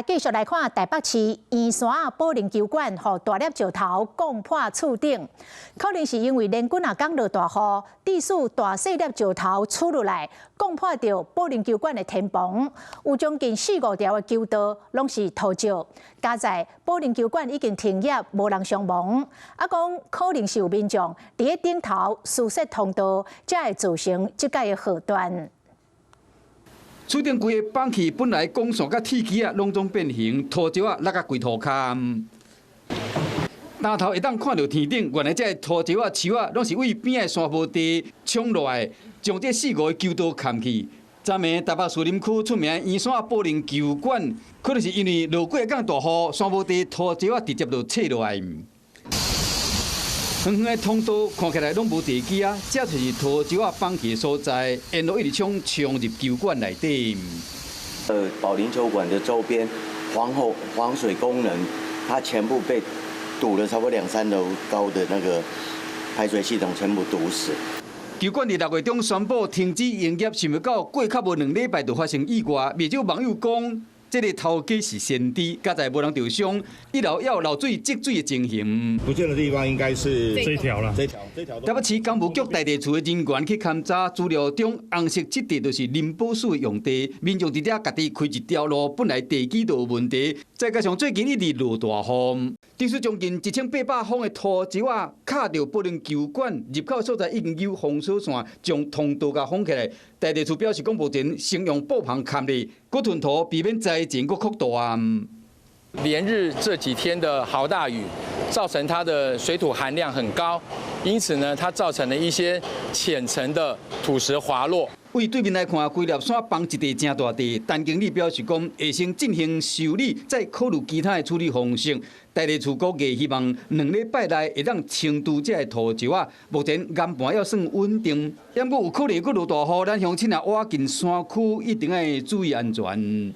繼續來看台北市圓山保齡球館，予大粒石頭撞破厝頂，可能是因為連滾剛落大雨，致使大細粒石頭出落來，撞破到保齡球館的天棚，有將近4、5條的球道攏是土石。加在保齡球館已經停業，無人傷亡。講可能是有民眾佇個頂頭疏設通道，才會造成即屆的禍端。厝頂規個綁起，本來鋼線甲鐵基啊，攏總變形，土石啊落甲規土骹。抬頭會當看到天頂，原來這土石啊、樹啊，攏是為邊個山坡地衝落來，將這4、5個球道砍去。昨暝台北士林區出名圓山保齡球館，可能是因為落過港大雨，山坡地土石啊直接就切落來。遠遠的通道看起來攏無地基啊，這就是土石啊綁起的所在，沿路一直衝入球館內底。保齡球館的周邊防水功能，它全部被堵了，差不多2、3樓高的那個排水系統全部堵死。球館在6月中宣布停止營業，想不到過較無2禮拜就發生意外，未少網友講。這個頭家是先知，加在無人受傷，一樓要漏水積水的情形。不見的地方應該是這條了，這條。台北市工務局台地處的人員去勘查資料中，紅色這地就是林寶樹的用地，民眾佇遮家己開一條路，本來地基就有問題，再加上最近一直落大雨，致使將近1800方的土石啊卡到保齡球館入口所在，已經有封鎖線將通道甲封起來。台地處表示，講目前先用布棚蓋咧，佫吞土，避免災情佫擴大。連日這幾天的豪大雨，造成它的水土含量很高，因此呢，它造成了一些淺層的土石滑落。為對面來看，規粒山綁一地真大地，陳經理表示講，會先進行修理，再考慮其他的處理方式。台地處估計希望2禮拜內會當清除這個土石啊。目前岩盤要算穩定，要不有可能佫落大雨，咱鄉親啊，挖進山區一定要注意安全。